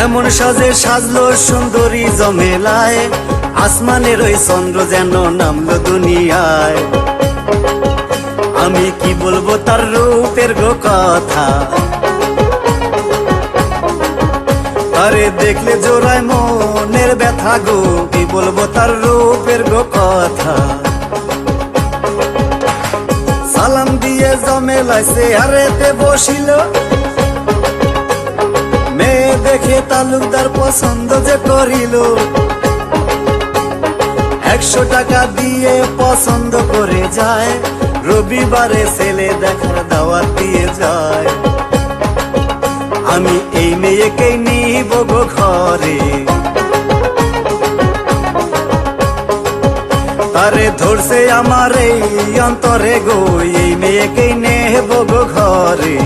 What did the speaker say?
এমন সাজে সাজলো সুন্দরী জমেলায়, আসমানের ওই চন্দ্র যেন নামলো দুনিয়ায়। আমি কি বলবো তার রূপের গো কথা, আরে দেখলে জোড়ায় মনের ব্যথা গো। কি বলবো তার রূপের গো কথা। সালাম দিয়ে জমেলায় চেয়ারেতে বসিল, মেয়ে দেখে তালুকদার পছন্দ যে করিল। 100 টাকা দিয়ে পছন্দ করে যায়, রবিবারে ছেলে দেখার দাওয়াত দিয়ে যায়। আমি এই মেয়েকেই নিব গো ঘরে, তারে ধরছে আমার এই অন্তরে গো। এই মেয়েকেই নেব গো ঘরে।